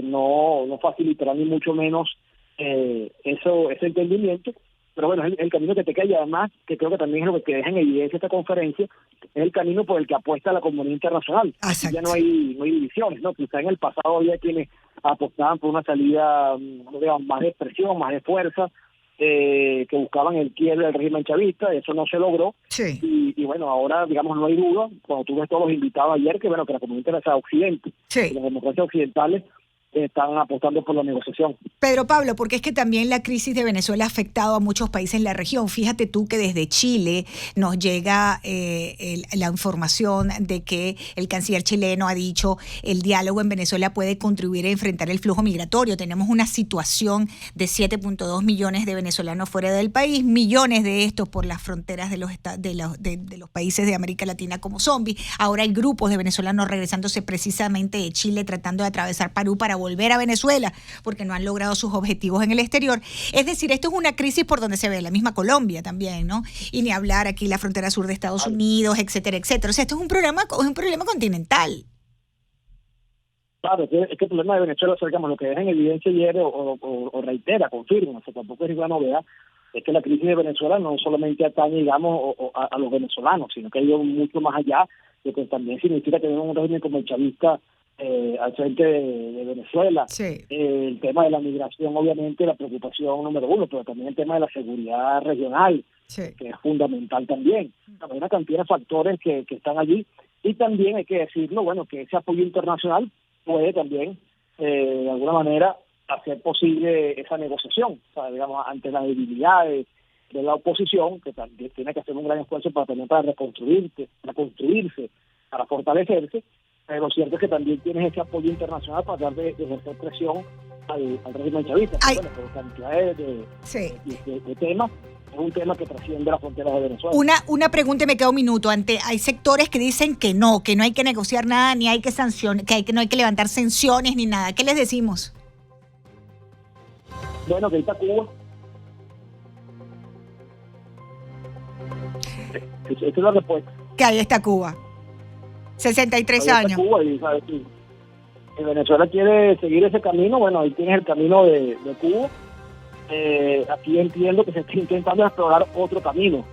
Speaker 7: no facilitará ni mucho menos ese entendimiento. Pero bueno, es el camino que te queda, y además, que creo que también es lo que deja en evidencia esta conferencia, es el camino por el que apuesta la comunidad internacional. Ya no hay divisiones, ¿no? Quizá en el pasado había quienes apostaban por una salida, digamos, más de expresión, más de fuerza, que buscaban el quiebre del régimen chavista. Eso no se logró.
Speaker 1: Sí.
Speaker 7: Y bueno, ahora, digamos, no hay duda, cuando tú ves todos los invitados ayer, que bueno, que la comunidad internacional occidente,
Speaker 1: Sí.
Speaker 7: las democracias occidentales están apostando por la negociación.
Speaker 1: Pedro Pablo, porque es que también la crisis de Venezuela ha afectado a muchos países en la región. Fíjate tú que desde Chile nos llega la información de que el canciller chileno ha dicho el diálogo en Venezuela puede contribuir a enfrentar el flujo migratorio. Tenemos una situación de 7.2 millones de venezolanos fuera del país, millones de estos por las fronteras de los países de América Latina como zombies. Ahora hay grupos de venezolanos regresándose precisamente de Chile tratando de atravesar Perú para volver a Venezuela porque no han logrado sus objetivos en el exterior. Es decir, esto es una crisis por donde se ve la misma Colombia también, ¿no? Y ni hablar aquí la frontera sur de Estados Unidos, etcétera, etcétera. O sea, esto es un problema continental.
Speaker 7: Claro, es que el problema de Venezuela, digamos, lo que deja en evidencia ayer o reitera, confirma, o sea, tampoco es una novedad, es que la crisis de Venezuela no solamente atañe, digamos, a los venezolanos, sino que ha ido mucho más allá, de que también significa tener un régimen como el chavista al frente de Venezuela.
Speaker 1: Sí.
Speaker 7: El tema de la migración, obviamente, la preocupación número uno, pero también el tema de la seguridad regional,
Speaker 1: Sí.
Speaker 7: que es fundamental también. Hay una cantidad de factores que están allí, y también hay que decirlo, bueno, que ese apoyo internacional puede también, de alguna manera, hacer posible esa negociación, o sea, digamos, ante las debilidades de la oposición, que también tiene que hacer un gran esfuerzo para reconstruirse, para fortalecerse. Pero cierto es que también tienes ese apoyo internacional para tratar de ejercer presión al régimen chavista. Bueno, por cantidad de temas, es un tema que trasciende las fronteras de Venezuela.
Speaker 1: Una pregunta y me queda un minuto. Hay sectores que dicen que no hay que negociar nada, ni hay que sancionar, no hay que levantar sanciones ni nada. ¿Qué les decimos?
Speaker 7: Bueno, que ahí está Cuba. Esa es la respuesta.
Speaker 1: Que ahí está Cuba. 63 años.
Speaker 7: Cuba, y, ¿sabes? Si Venezuela quiere seguir ese camino, bueno, ahí tienes el camino de Cuba. Aquí entiendo que se está intentando explorar otro camino.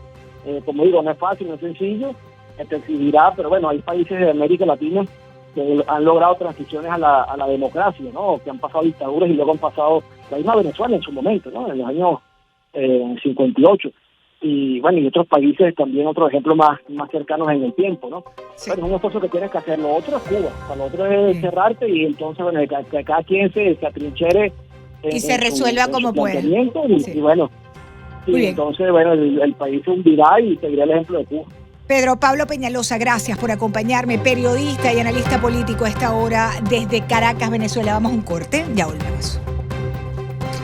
Speaker 7: Como digo, no es fácil, no es sencillo, te exigirá, pero bueno, hay países de América Latina que han logrado transiciones a la democracia, ¿no? Que han pasado dictaduras y luego han pasado la misma Venezuela en su momento, ¿no? En los años 58. Y bueno, y otros países también, otros ejemplos más cercanos en el tiempo, ¿no?
Speaker 1: Sí.
Speaker 7: Bueno, es un esfuerzo que tienes que hacer. Lo otro es Cuba, o sea, lo otro es cerrarte y entonces, bueno, que cada quien se atrinchere
Speaker 1: y se resuelva como pueda.
Speaker 7: Y bueno,
Speaker 1: y
Speaker 7: entonces, bueno, el país se hundirá y seguirá el ejemplo de Cuba.
Speaker 1: Pedro Pablo Peñalosa, gracias por acompañarme, periodista y analista político a esta hora desde Caracas, Venezuela. Vamos a un corte, ya volvemos.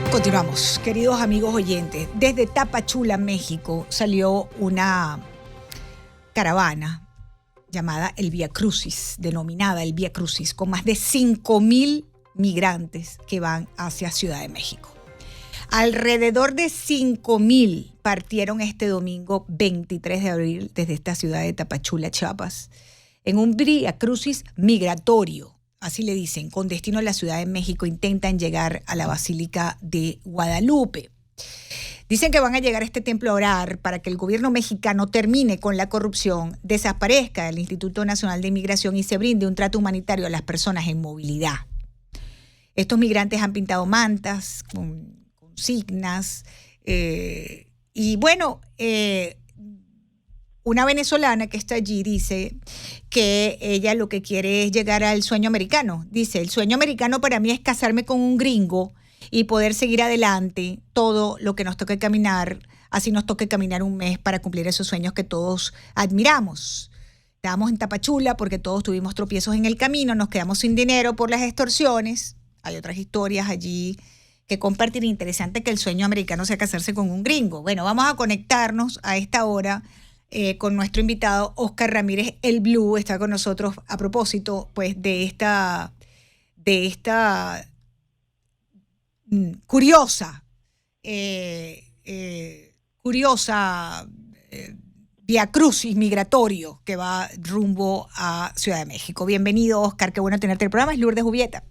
Speaker 1: Continuamos, queridos amigos oyentes. Desde Tapachula, México, salió una caravana llamada el Vía Crucis, denominada el Vía Crucis, con más de 5,000 migrantes que van hacia Ciudad de México. Alrededor de 5,000 partieron este domingo 23 de abril desde esta ciudad de Tapachula, Chiapas, en un Vía Crucis migratorio. Así le dicen, con destino a la Ciudad de México, intentan llegar a la Basílica de Guadalupe. Dicen que van a llegar a este templo a orar para que el gobierno mexicano termine con la corrupción, desaparezca el Instituto Nacional de Inmigración y se brinde un trato humanitario a las personas en movilidad. Estos migrantes han pintado mantas con consignas y bueno, una venezolana que está allí dice que ella lo que quiere es llegar al sueño americano. Dice, el sueño americano para mí es casarme con un gringo y poder seguir adelante todo lo que nos toque caminar, así nos toque caminar un mes para cumplir esos sueños que todos admiramos. Estábamos en Tapachula porque todos tuvimos tropiezos en el camino, nos quedamos sin dinero por las extorsiones. Hay otras historias allí que compartir. Interesante que el sueño americano sea casarse con un gringo. Bueno, vamos a conectarnos a esta hora con nuestro invitado Oscar Ramírez, el Blue, está con nosotros a propósito pues de esta curiosa Vía Crucis migratorio que va rumbo a Ciudad de México. Bienvenido, Oscar, qué bueno tenerte en el programa. Es Lourdes Jubieta.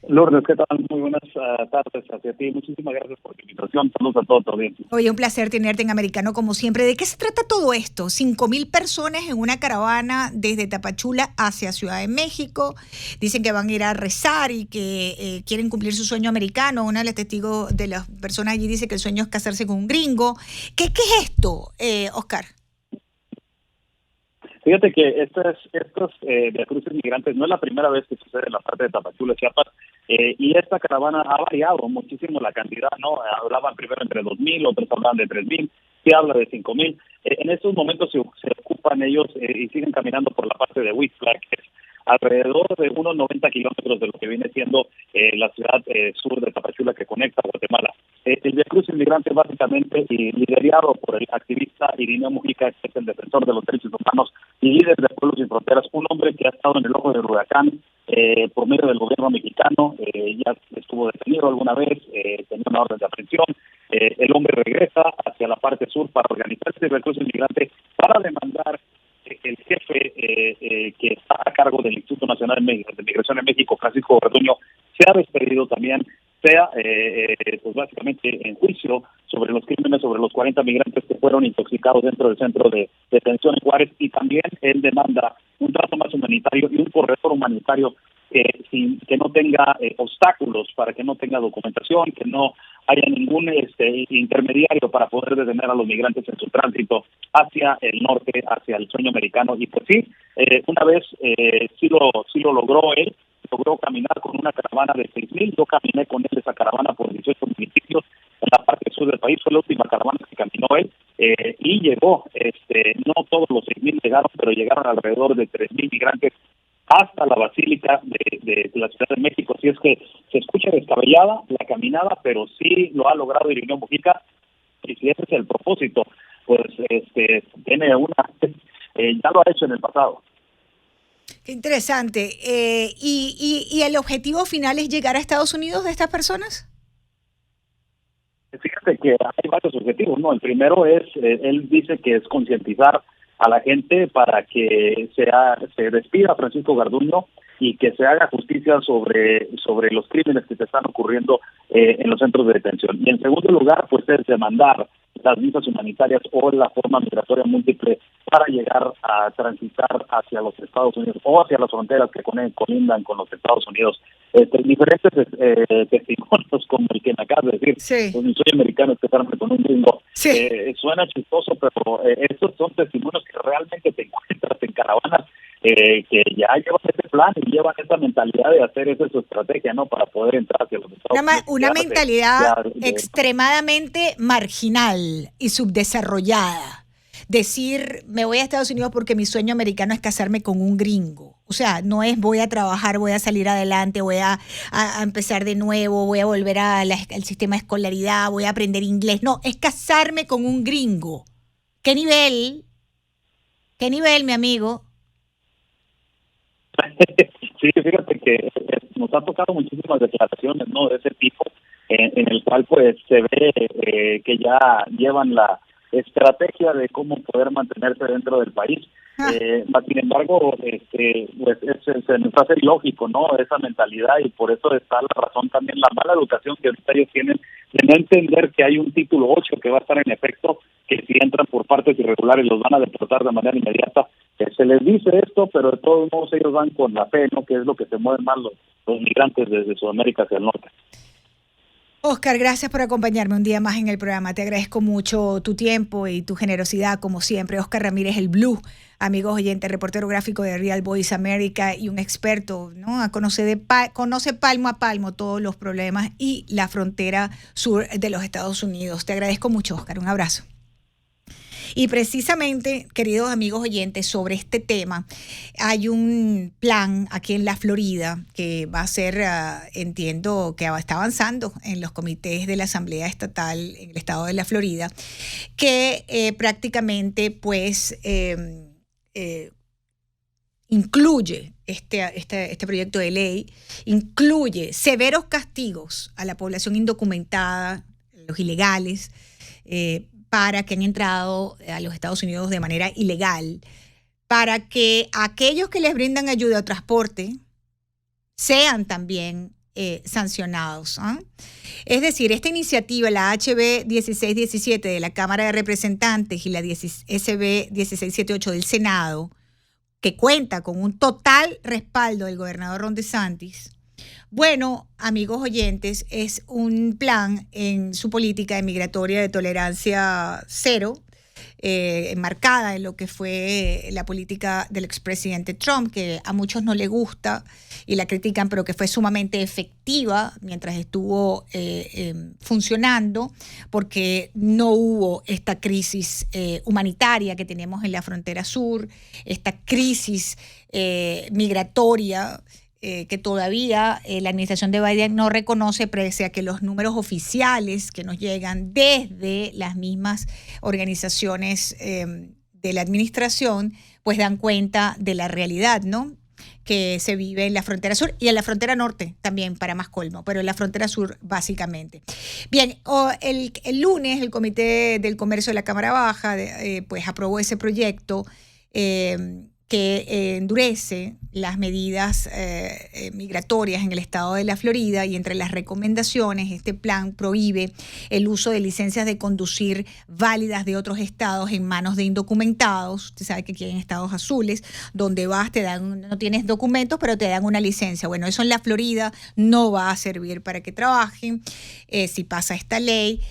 Speaker 8: Lourdes, ¿qué tal? Muy buenas tardes hacia ti. Muchísimas gracias por la invitación. Saludos a todos también.
Speaker 1: Oye, un placer tenerte en Americano como siempre. ¿De qué se trata todo esto? 5,000 personas en una caravana desde Tapachula hacia Ciudad de México. Dicen que van a ir a rezar y que quieren cumplir su sueño americano. Una de las testigos de las personas allí dice que el sueño es casarse con un gringo. ¿Qué es esto, Oscar?
Speaker 8: Fíjate que estos viacruces migrantes no es la primera vez que sucede en la parte de Tapachula, Chiapas, y esta caravana ha variado muchísimo la cantidad, ¿no? Hablaban primero entre 2,000, otros hablaban de 3,000, se habla de 5,000. En estos momentos se ocupan ellos y siguen caminando por la parte de Huixtla, que es alrededor de unos 90 kilómetros de lo que viene siendo la ciudad sur de Tapachula que conecta a Guatemala. El viacrucis migrante básicamente liderado por el activista Irineo Mujica, que es el defensor de los derechos humanos y líder de Pueblos Sin Fronteras, un hombre que ha estado en el ojo del huracán por medio del gobierno mexicano, ya estuvo detenido alguna vez, tenía una orden de aprehensión. El hombre regresa hacia la parte sur para organizar este viacrucis migrante para demandar el jefe que está a cargo del Instituto Nacional de Migración en México, Francisco Garduño, sea despedido también, sea pues básicamente en juicio sobre los crímenes sobre los 40 migrantes que fueron intoxicados dentro del centro de detención en Juárez, y también él demanda un trato más humanitario y un corredor humanitario que no tenga obstáculos, para que no tenga documentación, que no haya ningún intermediario para poder detener a los migrantes en su tránsito hacia el norte, hacia el sueño americano. Y pues sí, una vez sí lo logró él, logró caminar con una caravana de 6,000. Yo caminé con él esa caravana por 18 municipios en la parte sur del país. Fue la última caravana que caminó él y llegó, no todos los 6,000 llegaron, pero llegaron alrededor de 3,000 migrantes hasta la Basílica de la Ciudad de México. Así es que se escucha descabellada la caminada, pero sí lo ha logrado Irineo Mujica, y si ese es el propósito, pues tiene ya lo ha hecho en el pasado.
Speaker 1: Qué interesante. ¿Y el objetivo final es llegar a Estados Unidos de estas personas?
Speaker 8: Fíjate que hay varios objetivos, ¿no? El primero es, él dice que es concientizar a la gente para que se despida a Francisco Garduño y que se haga justicia sobre los crímenes que se están ocurriendo en los centros de detención. Y en segundo lugar, pues es demandar las visas humanitarias o la forma migratoria múltiple para llegar a transitar hacia los Estados Unidos o hacia las fronteras que colindan con los Estados Unidos. Diferentes testimonios como el que me acabas de decir,
Speaker 1: sí.
Speaker 8: Pues mi sueño americano es casarme con un gringo.
Speaker 1: Sí.
Speaker 8: Suena chistoso, pero estos son testimonios que realmente te encuentras en caravanas que ya llevan ese plan y llevan esa mentalidad de hacer esa su estrategia, ¿no? Para poder entrar hacia los Estados Unidos.
Speaker 1: Una mentalidad extremadamente marginal y subdesarrollada. Decir, me voy a Estados Unidos porque mi sueño americano es casarme con un gringo. O sea, no es voy a trabajar, voy a salir adelante, voy a empezar de nuevo, voy a volver al sistema de escolaridad, voy a aprender inglés. No, es casarme con un gringo. ¿Qué nivel? ¿Qué nivel, mi amigo?
Speaker 8: Sí, fíjate que nos ha tocado muchísimas declaraciones, ¿no? De ese tipo, en el cual pues se ve que ya llevan la estrategia de cómo poder mantenerse dentro del país. Sin embargo, pues se nos hace ilógico, ¿no? Esa mentalidad, y por eso está la razón también, la mala educación que ahorita ellos tienen de no entender que hay un título 8 que va a estar en efecto, que si entran por partes irregulares los van a deportar de manera inmediata. Se les dice esto, pero de todos modos ellos van con la fe, ¿no? Que es lo que se mueven más los migrantes desde Sudamérica hacia el norte.
Speaker 1: Oscar, gracias por acompañarme un día más en el programa. Te agradezco mucho tu tiempo y tu generosidad, como siempre. Oscar Ramírez, el Blue, amigos oyentes, reportero gráfico de Real Voice America y un experto, ¿no? Conoce palmo a palmo todos los problemas y la frontera sur de los Estados Unidos. Te agradezco mucho, Oscar. Un abrazo. Y precisamente, queridos amigos oyentes, sobre este tema, hay un plan aquí en la Florida que va a ser, entiendo que está avanzando en los comités de la Asamblea Estatal en el estado de la Florida, que prácticamente pues incluye este proyecto de ley, incluye severos castigos a la población indocumentada, los ilegales, para que han entrado a los Estados Unidos de manera ilegal, para que aquellos que les brindan ayuda o transporte sean también sancionados. Es decir, esta iniciativa, la HB 1617 de la Cámara de Representantes y la SB 1678 del Senado, que cuenta con un total respaldo del gobernador Ron DeSantis, bueno, amigos oyentes, es un plan en su política migratoria de tolerancia cero, enmarcada en lo que fue la política del expresidente Trump, que a muchos no le gusta y la critican, pero que fue sumamente efectiva mientras estuvo funcionando, porque no hubo esta crisis humanitaria que tenemos en la frontera sur, esta crisis migratoria que todavía la administración de Biden no reconoce, pese a que los números oficiales que nos llegan desde las mismas organizaciones de la administración, pues dan cuenta de la realidad, ¿no?, que se vive en la frontera sur y en la frontera norte también, para más colmo, pero en la frontera sur básicamente. Bien, el lunes el Comité del Comercio de la Cámara Baja pues aprobó ese proyecto que endurece las medidas migratorias en el estado de la Florida, y entre las recomendaciones este plan prohíbe el uso de licencias de conducir válidas de otros estados en manos de indocumentados. Usted sabe que aquí hay estados azules donde vas, no tienes documentos, pero te dan una licencia. Bueno, eso en la Florida no va a servir para que trabajen si pasa esta ley.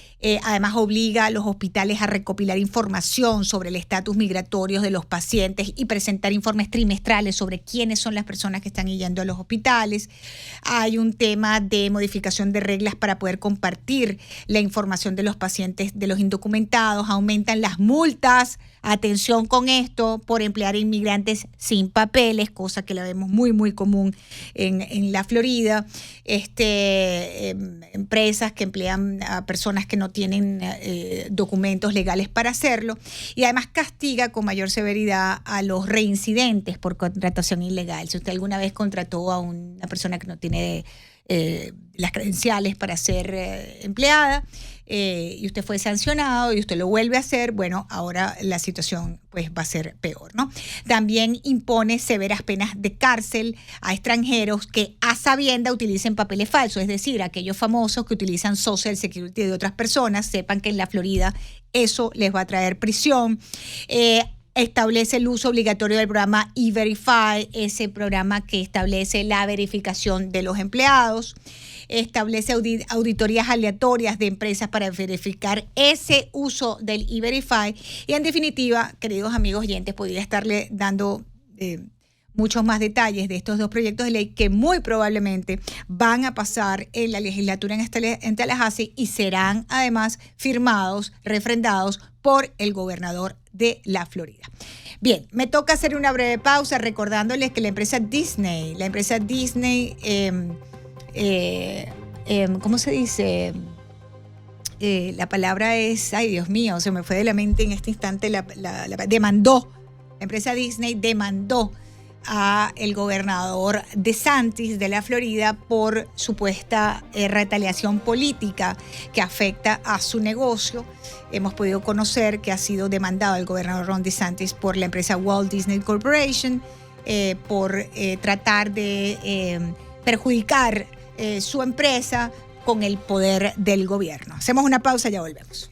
Speaker 1: Además obliga a los hospitales a recopilar información sobre el estatus migratorio de los pacientes y presentar informes trimestrales sobre quiénes son las personas que están yendo a los hospitales. Hay un tema de modificación de reglas para poder compartir la información de los pacientes, de los indocumentados. Aumentan las multas, atención con esto, por emplear inmigrantes sin papeles, cosa que la vemos muy, muy común en la Florida. Empresas que emplean a personas que no tienen documentos legales para hacerlo, y además castiga con mayor severidad a los reincidentes por contratación ilegal. Si usted alguna vez contrató a una persona que no tiene las credenciales para ser empleada, y usted fue sancionado y usted lo vuelve a hacer, bueno, ahora la situación pues va a ser peor, ¿no? También impone severas penas de cárcel a extranjeros que a sabienda utilicen papeles falsos, es decir, aquellos famosos que utilizan Social Security de otras personas. Sepan que en la Florida eso les va a traer prisión. Establece el uso obligatorio del programa E-Verify, ese programa que establece la verificación de los empleados. Establece auditorías aleatorias de empresas para verificar ese uso del E-Verify. Y en definitiva, queridos amigos oyentes, podría estarle dando muchos más detalles de estos dos proyectos de ley que muy probablemente van a pasar en la legislatura en Tallahassee y serán además firmados, refrendados por el gobernador de la Florida. Bien, me toca hacer una breve pausa recordándoles que la empresa Disney, ¿cómo se dice? La palabra es, ay Dios mío, se me fue de la mente en este instante, la empresa Disney demandó a el gobernador DeSantis de la Florida por supuesta retaliación política que afecta a su negocio. Hemos podido conocer que ha sido demandado el gobernador Ron DeSantis por la empresa Walt Disney Corporation por tratar de perjudicar su empresa con el poder del gobierno. Hacemos una pausa y ya volvemos.